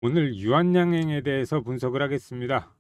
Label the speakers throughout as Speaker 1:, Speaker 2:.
Speaker 1: 오늘 유한양행에 대해서 분석을 하겠습니다.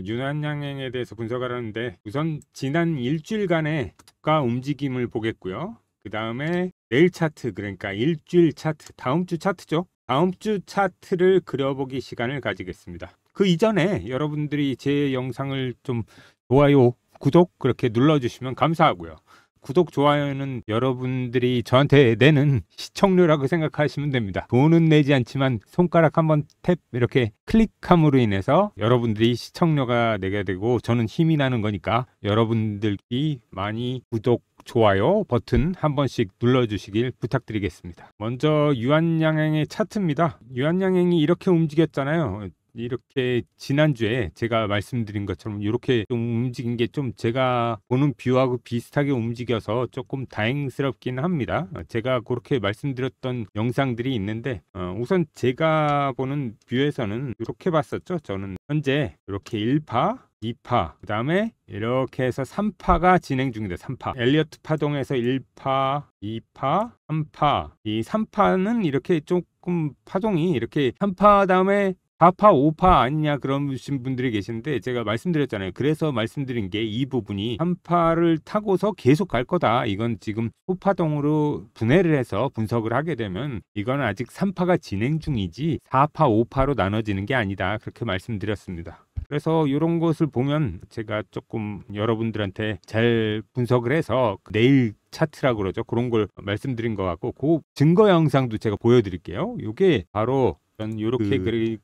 Speaker 1: 유한양행에 대해서 분석을 하는데 우선 지난 일주일간의 주가 움직임을 보겠고요. 그 다음에 내일 차트, 그러니까 일주일 차트, 다음 주 차트죠. 다음 주 차트를 그려보기 시간을 가지겠습니다. 그 이전에 여러분들이 제 영상을 좀 좋아요, 구독 그렇게 눌러주시면 감사하고요. 구독, 좋아요는 여러분들이 저한테 내는 시청료라고 생각하시면 됩니다. 돈은 내지 않지만 손가락 한번 탭 이렇게 클릭함으로 인해서 여러분들이 시청료가 내게 되고 저는 힘이 나는 거니까 여러분들이 많이 구독, 좋아요 버튼 한 번씩 눌러주시길 부탁드리겠습니다. 먼저 유한양행의 차트입니다. 유한양행이 이렇게 움직였잖아요. 이렇게 지난주에 제가 말씀드린 것처럼 이렇게 좀 움직인 게 좀 제가 보는 뷰하고 비슷하게 움직여서 조금 다행스럽긴 합니다. 제가 그렇게 말씀드렸던 영상들이 있는데 우선 제가 보는 뷰에서는 이렇게 봤었죠. 저는 현재 이렇게 1파 2파, 그 다음에 이렇게 해서 3파가 진행 중입니다. 3파. 엘리어트 파동에서 1파, 2파, 3파. 이 3파는 이렇게 조금 파동이 이렇게 3파 다음에 4파, 5파 아니냐 그러신 분들이 계시는데 제가 말씀드렸잖아요. 그래서 말씀드린 게 이 부분이 3파를 타고서 계속 갈 거다. 이건 지금 소파동으로 분해를 해서 분석을 하게 되면 이건 아직 3파가 진행 중이지 4파, 5파로 나눠지는 게 아니다. 그렇게 말씀드렸습니다. 그래서 이런 것을 보면 제가 조금 여러분들한테 잘 분석을 해서 내일 차트라고 그러죠. 그런 걸 말씀드린 것 같고 그 증거 영상도 제가 보여드릴게요. 이게 바로 이렇게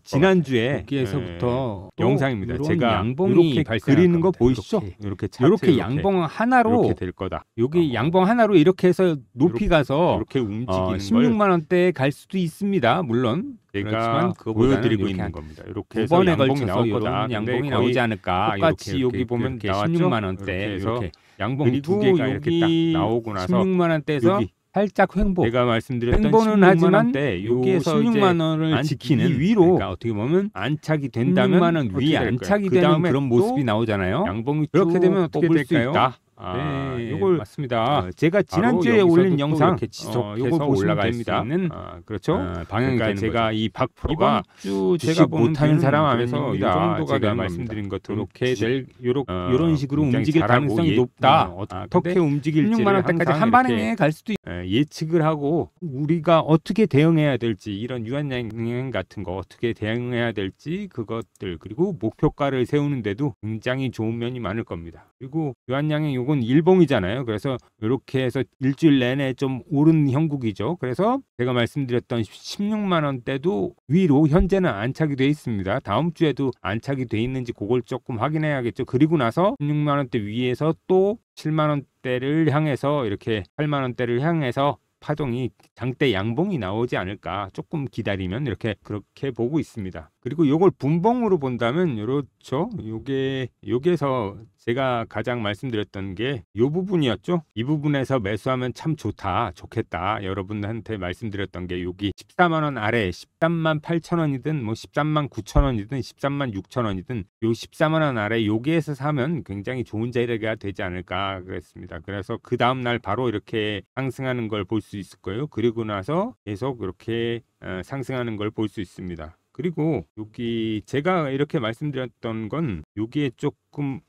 Speaker 1: 지난주에
Speaker 2: 여기에서부터
Speaker 1: 영상입니다. 제가
Speaker 2: 양봉이
Speaker 1: 이렇게 그리는 거 보이시죠?
Speaker 2: 이렇게 차트 이렇게 양봉 하나로
Speaker 1: 이렇게 될 거다.
Speaker 2: 여기 양봉 하나로 이렇게 해서 높이 가서
Speaker 1: 이렇게 움직이는
Speaker 2: 16만 원대에 갈 수도 있습니다. 물론
Speaker 1: 제가 보여드리고 있는 겁니다. 이렇게 해서
Speaker 2: 번에
Speaker 1: 양봉이
Speaker 2: 걸쳐서
Speaker 1: 나올 거다.
Speaker 2: 이런 양봉이 나오지 않을까?
Speaker 1: 똑같이 여기 보면 나왔죠?
Speaker 2: 16만 원대
Speaker 1: 이렇게
Speaker 2: 양봉 두
Speaker 1: 그리고
Speaker 2: 개가 이렇게 딱
Speaker 1: 여기
Speaker 2: 나오고 나서 16만 원대에서
Speaker 1: 여기
Speaker 2: 살짝 횡보.
Speaker 1: 제가 말씀드렸던
Speaker 2: 횡보는
Speaker 1: 16만
Speaker 2: 하지만
Speaker 1: 원대
Speaker 2: 여기에서 16만 원을 지키는
Speaker 1: 위로
Speaker 2: 그러니까 어떻게 보면
Speaker 1: 안착이 된다면
Speaker 2: 16만 원 위에 안착이 되는 그런 모습이 나오잖아요.
Speaker 1: 양봉이
Speaker 2: 그렇게 되면 어떻게
Speaker 1: 뽑을 수
Speaker 2: 될까요?
Speaker 1: 있다.
Speaker 2: 네,
Speaker 1: 이걸
Speaker 2: 맞습니다.
Speaker 1: 제가 지난주에 올린 영상
Speaker 2: 이렇게 지속해서
Speaker 1: 요거 보시면
Speaker 2: 올라갈
Speaker 1: 됩니다.
Speaker 2: 수 있는
Speaker 1: 그렇죠?
Speaker 2: 방향이
Speaker 1: 그러니까
Speaker 2: 되는
Speaker 1: 제가
Speaker 2: 거죠.
Speaker 1: 이 박프로가
Speaker 2: 이번 주
Speaker 1: 제가
Speaker 2: 보는
Speaker 1: 못하는
Speaker 2: 뷰는
Speaker 1: 사람
Speaker 2: 그래서
Speaker 1: 아닙니다.
Speaker 2: 이 정도가
Speaker 1: 제가
Speaker 2: 되는
Speaker 1: 말씀드린 것처럼
Speaker 2: 이렇게
Speaker 1: 될
Speaker 2: 이런 식으로
Speaker 1: 굉장히
Speaker 2: 움직일
Speaker 1: 잘하고
Speaker 2: 가능성이 높다.
Speaker 1: 어떻게 움직일지를
Speaker 2: 16만 원대까지 한 반응에 갈 수도
Speaker 1: 예측을 하고 우리가 어떻게 대응해야 될지 이런 유한양행 같은 거 어떻게 대응해야 될지 그것들 그리고 목표가를 세우는데도 굉장히 좋은 면이 많을 겁니다. 그리고 유한양행 요건 일봉이잖아요. 그래서 이렇게 해서 일주일 내내 좀 오른 형국이죠. 그래서 제가 말씀드렸던 16만 원대도 위로 현재는 안착이 돼 있습니다. 다음 주에도 안착이 돼 있는지 그걸 조금 확인해야겠죠. 그리고 나서 16만 원대 위에서 또 7만 원대를 향해서 이렇게 8만 원대를 향해서 파동이 장대 양봉이 나오지 않을까 조금 기다리면 이렇게 그렇게 보고 있습니다. 그리고 요걸 분봉으로 본다면 이렇죠. 요게서 제가 가장 말씀드렸던 게 요 부분이었죠. 이 부분에서 매수하면 참 좋겠다. 여러분한테 말씀드렸던 게 여기 14만 원 아래 13만 8천 원이든 뭐 13만 9천 원이든 13만 6천 원이든 요 14만 원 아래 여기에서 사면 굉장히 좋은 자리가 되지 않을까 그랬습니다. 그래서 그 다음 날 바로 이렇게 상승하는 걸 볼 수 있을 거예요. 그리고 나서 계속 이렇게 상승하는 걸 볼 수 있습니다. 그리고 여기 제가 이렇게 말씀드렸던 건 여기에 조금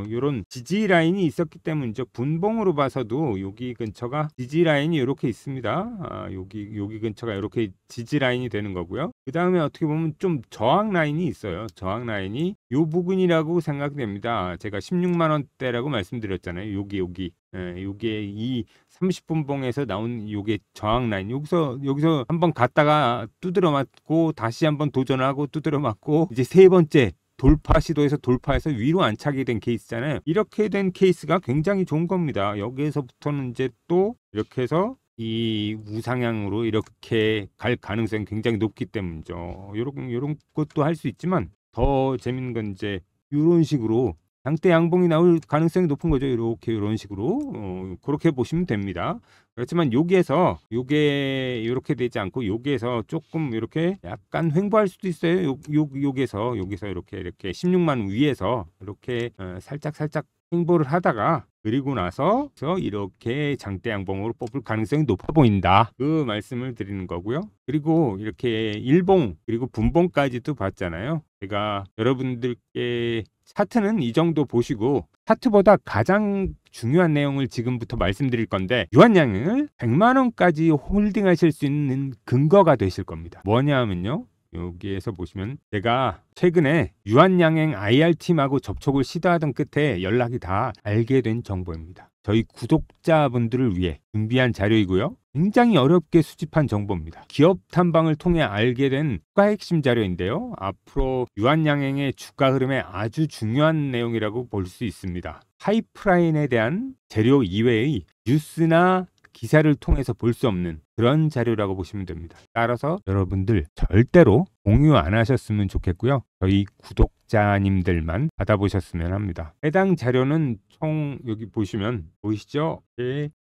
Speaker 1: 이런 지지 라인이 있었기 때문이죠. 분봉으로 봐서도 여기 근처가 지지 라인이 이렇게 있습니다. 여기 근처가 이렇게 지지 라인이 되는 거고요. 그 다음에 어떻게 보면 좀 저항 라인이 있어요. 저항 라인이 이 부분이라고 생각됩니다. 제가 16만 원대라고 말씀드렸잖아요. 여기에 이 30분봉에서 나온 요게 저항 라인 여기서 한번 갔다가 두드려 맞고 다시 한번 도전하고 두드려 맞고 이제 세 번째 돌파 시도에서 돌파해서 위로 안착이 된 케이스잖아요. 이렇게 된 케이스가 굉장히 좋은 겁니다. 여기에서부터는 이제 또 이렇게 해서 이 우상향으로 이렇게 갈 가능성이 굉장히 높기 때문이죠. 요런 것도 할 수 있지만 더 재밌는 건 이제 이런 식으로 장대 양봉이 나올 가능성이 높은 거죠. 이런 식으로 그렇게 보시면 됩니다. 그렇지만 여기에서 요게 이렇게 되지 않고 여기에서 조금 이렇게 약간 횡보할 수도 있어요. 여기서 이렇게 16만 위에서 이렇게 살짝 횡보를 하다가 그리고 나서 이렇게 장대양봉으로 뽑을 가능성이 높아 보인다. 그 말씀을 드리는 거고요. 그리고 이렇게 일봉 그리고 분봉까지도 봤잖아요. 제가 여러분들께 차트는 이 정도 보시고 차트보다 가장 중요한 내용을 지금부터 말씀드릴 건데 유한양행을 100만 원까지 홀딩하실 수 있는 근거가 되실 겁니다. 뭐냐 하면요. 여기에서 보시면 제가 최근에 유한양행 IR팀하고 접촉을 시도하던 끝에 연락이 다 알게 된 정보입니다. 저희 구독자분들을 위해 준비한 자료이고요. 굉장히 어렵게 수집한 정보입니다. 기업 탐방을 통해 알게 된 주가 핵심 자료인데요. 앞으로 유한양행의 주가 흐름에 아주 중요한 내용이라고 볼 수 있습니다. 파이프라인에 대한 재료 이외의 뉴스나 기사를 통해서 볼 수 없는 그런 자료라고 보시면 됩니다. 따라서 여러분들 절대로 공유 안 하셨으면 좋겠고요. 저희 구독자님들만 받아보셨으면 합니다. 해당 자료는 총 여기 보시면 보이시죠?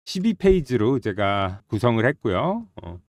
Speaker 1: 12페이지로 제가 구성을 했고요.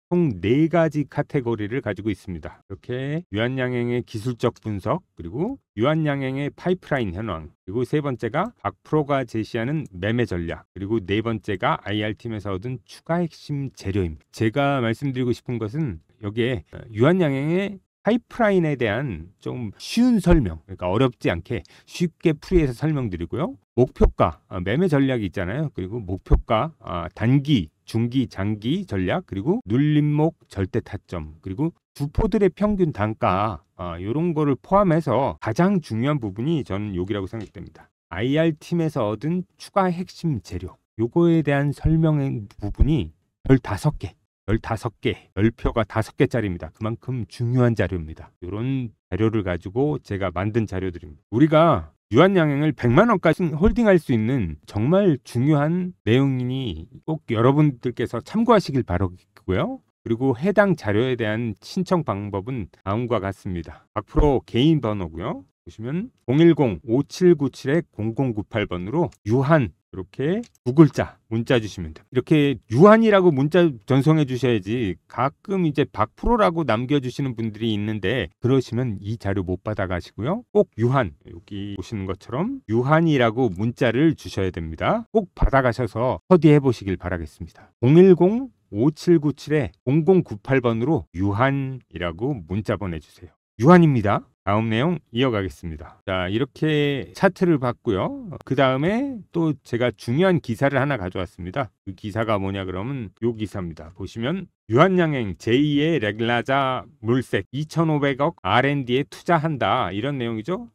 Speaker 1: 총 4가지 카테고리를 가지고 있습니다. 이렇게 유한양행의 기술적 분석, 그리고 유한양행의 파이프라인 현황, 그리고 세 번째가 박프로가 제시하는 매매 전략, 그리고 네 번째가 IR팀에서 얻은 추가 핵심 재료입니다. 제가 말씀드리고 싶은 것은 여기에 유한양행의 파이프라인에 대한 좀 쉬운 설명, 그러니까 어렵지 않게 쉽게 풀이해서 설명드리고요. 목표가, 매매 전략이 있잖아요. 그리고 목표가, 단기, 중기, 장기 전략, 그리고 눌림목 절대 타점, 그리고 주포들의 평균 단가, 이런 거를 포함해서 가장 중요한 부분이 저는 여기라고 생각됩니다. IR팀에서 얻은 추가 핵심 재료, 요거에 대한 설명의 부분이 15개, 15개, 10표가 5개짜리입니다. 그만큼 중요한 자료입니다. 이런 자료를 가지고 제가 만든 자료들입니다. 우리가 유한양행을 100만 원까지 홀딩할 수 있는 정말 중요한 내용이니 꼭 여러분들께서 참고하시길 바라고요. 그리고 해당 자료에 대한 신청 방법은 다음과 같습니다. 박프로 개인 번호고요. 보시면 010-5797-0098번으로 유한 이렇게 두 글자 문자 주시면 됩니다. 이렇게 유한이라고 문자 전송해 주셔야지 가끔 이제 박프로라고 남겨주시는 분들이 있는데 그러시면 이 자료 못 받아 가시고요. 꼭 유한, 여기 보시는 것처럼 유한이라고 문자를 주셔야 됩니다. 꼭 받아 가셔서 스터디해 보시길 바라겠습니다. 010-5797-0098번으로 유한이라고 문자 보내주세요. 유한입니다. 다음 내용 이어가겠습니다. 자, 이렇게 차트를 봤고요. 그 다음에 또 제가 중요한 기사를 하나 가져왔습니다. 그 기사가 뭐냐 그러면 요 기사입니다. 보시면 유한양행 제2의 레글라자 물색 2,500억 R&D에 투자한다, 이런 내용이죠.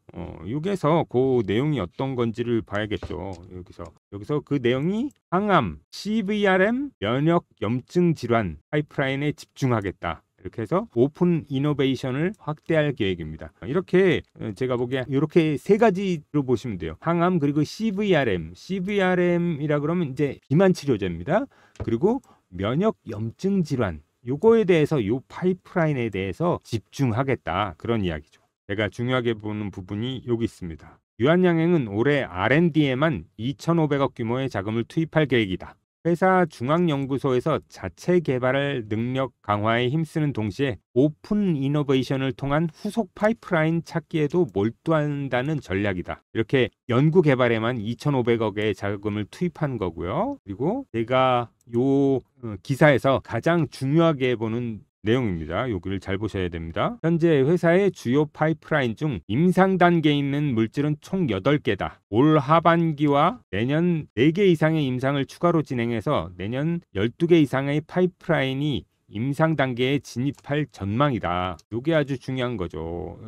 Speaker 1: 여기서 그 내용이 어떤 건지를 봐야겠죠. 여기서 그 내용이 항암, CVRM, 면역 염증 질환 파이프라인에 집중하겠다. 이렇게 해서 오픈 이노베이션을 확대할 계획입니다. 이렇게 제가 보기에 이렇게 세 가지로 보시면 돼요. 항암, 그리고 CVRM이라 그러면 이제 비만 치료제입니다. 그리고 면역 염증 질환, 요거에 대해서 요 파이프라인에 대해서 집중하겠다, 그런 이야기죠. 제가 중요하게 보는 부분이 여기 있습니다. 유한양행은 올해 R&D에만 2,500억 규모의 자금을 투입할 계획이다. 회사 중앙연구소에서 자체 개발 능력 강화에 힘쓰는 동시에 오픈 이노베이션을 통한 후속 파이프라인 찾기에도 몰두한다는 전략이다. 이렇게 연구 개발에만 2,500억의 자금을 투입한 거고요. 그리고 제가 요 기사에서 가장 중요하게 보는 내용입니다. 여기를 잘 보셔야 됩니다. 현재 회사의 주요 파이프라인 중 임상 단계에 있는 물질은 총 8개다. 올 하반기와 내년 4개 이상의 임상을 추가로 진행해서 내년 12개 이상의 파이프라인이 임상 단계에 진입할 전망이다. 이게 아주 중요한 거죠.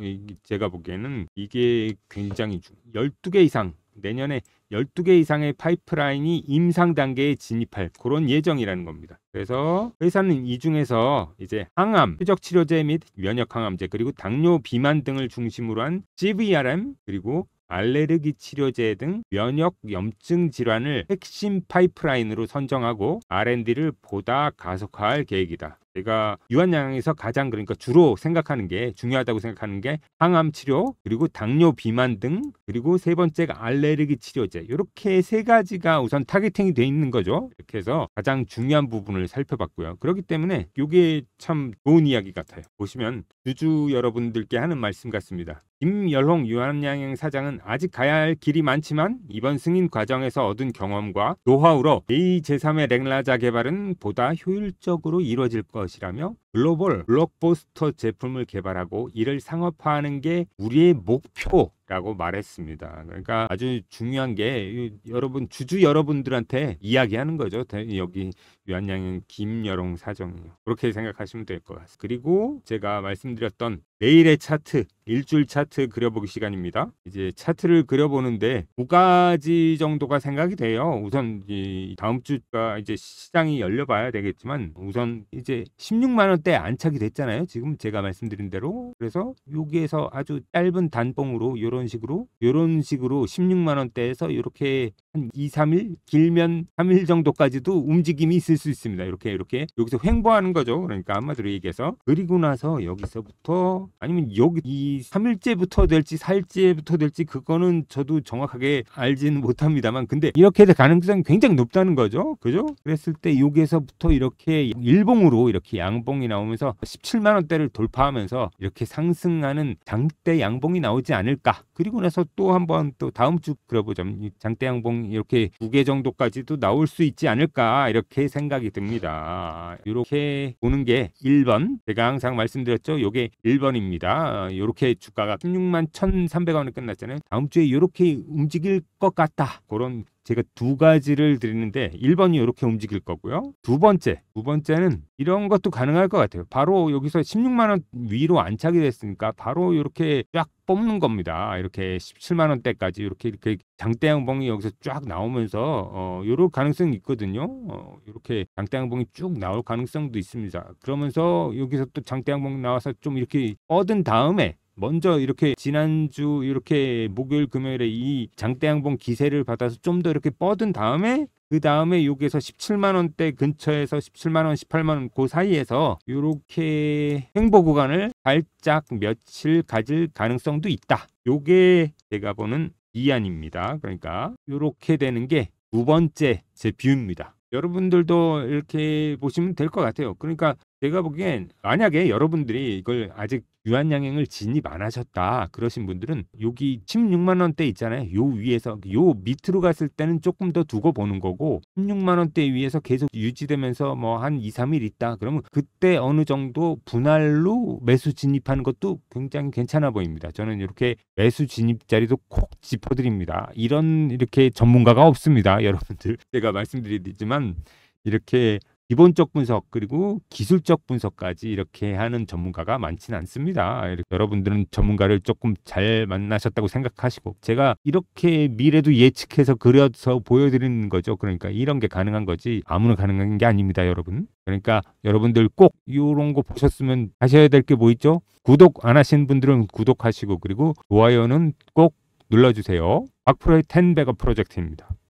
Speaker 1: 제가 보기에는 이게 굉장히 12개 이상, 내년에 12개 이상의 파이프라인이 임상 단계에 진입할 그런 예정이라는 겁니다. 그래서 회사는 이 중에서 이제 항암, 표적 치료제 및 면역 항암제, 그리고 당뇨, 비만 등을 중심으로 한 CVRM, 그리고 알레르기 치료제 등 면역 염증 질환을 핵심 파이프라인으로 선정하고 R&D를 보다 가속화할 계획이다. 제가 유한양에서 가장 그러니까 주로 생각하는 게 중요하다고 생각하는 게 항암 치료, 그리고 당뇨 비만 등, 그리고 세 번째가 알레르기 치료제. 이렇게 세 가지가 우선 타겟팅이 돼 있는 거죠. 이렇게 해서 가장 중요한 부분을 살펴봤고요. 그렇기 때문에 이게 참 좋은 이야기 같아요. 보시면 주주 여러분들께 하는 말씀 같습니다. 김열홍 유한양행 사장은 아직 가야 할 길이 많지만 이번 승인 과정에서 얻은 경험과 노하우로 제3의 렉라자 개발은 보다 효율적으로 이루어질 것이라며 글로벌 블록버스터 제품을 개발하고 이를 상업화하는 게 우리의 목표라고 말했습니다. 그러니까 아주 중요한 게 여러분 주주 여러분들한테 이야기하는 거죠. 여기 유한양행 김열홍 사정이요. 그렇게 생각하시면 될 것 같습니다. 그리고 제가 말씀드렸던 내일의 차트, 일주일 차트 그려보기 시간입니다. 이제 차트를 그려보는데 두 가지 정도가 생각이 돼요. 우선 이 다음 주가 이제 시장이 열려봐야 되겠지만 우선 이제 16만 원대 안착이 됐잖아요. 지금 제가 말씀드린 대로. 그래서 여기에서 아주 짧은 단봉으로 이런 식으로 16만 원대에서 이렇게 한 2, 3일 길면 3일 정도까지도 움직임이 있을 수 있습니다. 이렇게 여기서 횡보하는 거죠. 그러니까 한마디로 얘기해서 그리고 나서 여기서부터 아니면 여기 이 3일째부터 될지 4일째부터 될지 그거는 저도 정확하게 알지는 못합니다만 근데 이렇게 될 가능성이 굉장히 높다는 거죠. 그죠? 그랬을 때 여기에서부터 이렇게 일봉으로 이렇게 양봉이 나오면서 17만 원대를 돌파하면서 이렇게 상승하는 장대 양봉이 나오지 않을까. 그리고 나서 또 한번 또 다음 주 그려보자면 장대 양봉 이렇게 2개 정도까지도 나올 수 있지 않을까 이렇게 생각이 듭니다. 이렇게 보는 게 1번. 제가 항상 말씀드렸죠. 이게 1번입니다. 이렇게 주가가 16만 1,300원에 끝났잖아요. 다음 주에 이렇게 움직일 것 같다. 그런 제가 두 가지를 드리는데 1번이 이렇게 움직일 거고요. 두 번째는 이런 것도 가능할 것 같아요. 바로 여기서 16만 원 위로 안착이 됐으니까 바로 이렇게 쫙 뽑는 겁니다. 이렇게 17만 원대까지 이렇게 장대 양봉이 여기서 쫙 나오면서 이럴 가능성이 있거든요. 이렇게 장대 양봉이 쭉 나올 가능성도 있습니다. 그러면서 여기서 또 장대 양봉 나와서 좀 이렇게 뻗은 다음에 먼저 이렇게 지난주 이렇게 목요일 금요일에 이 장대 양봉 기세를 받아서 좀 더 이렇게 뻗은 다음에 그 다음에 여기에서 17만 원대 근처에서 17만 원, 18만 원 그 사이에서 이렇게 횡보 구간을 살짝 며칠 가질 가능성도 있다. 요게 제가 보는 이안입니다. 그러니까 이렇게 되는 게 두 번째 제 뷰입니다. 여러분들도 이렇게 보시면 될 것 같아요. 그러니까 제가 보기엔 만약에 여러분들이 이걸 아직 유한양행을 진입 안 하셨다 그러신 분들은 여기 16만 원대 있잖아요. 요 위에서 요 밑으로 갔을 때는 조금 더 두고 보는 거고 16만 원대 위에서 계속 유지되면서 뭐 한 2, 3일 있다 그러면 그때 어느 정도 분할로 매수 진입하는 것도 굉장히 괜찮아 보입니다. 저는 이렇게 매수 진입 자리도 콕 짚어드립니다. 이렇게 전문가가 없습니다. 여러분들 제가 말씀드리지만 이렇게 기본적 분석 그리고 기술적 분석까지 이렇게 하는 전문가가 많지는 않습니다. 여러분들은 전문가를 조금 잘 만나셨다고 생각하시고 제가 이렇게 미래도 예측해서 그려서 보여드리는 거죠. 그러니까 이런 게 가능한 거지 아무나 가능한 게 아닙니다. 여러분. 그러니까 여러분들 꼭 이런 거 보셨으면 하셔야 될 게 뭐 있죠? 구독 안 하신 분들은 구독하시고 그리고 좋아요는 꼭 눌러주세요. 박프로의 10 백업 프로젝트입니다.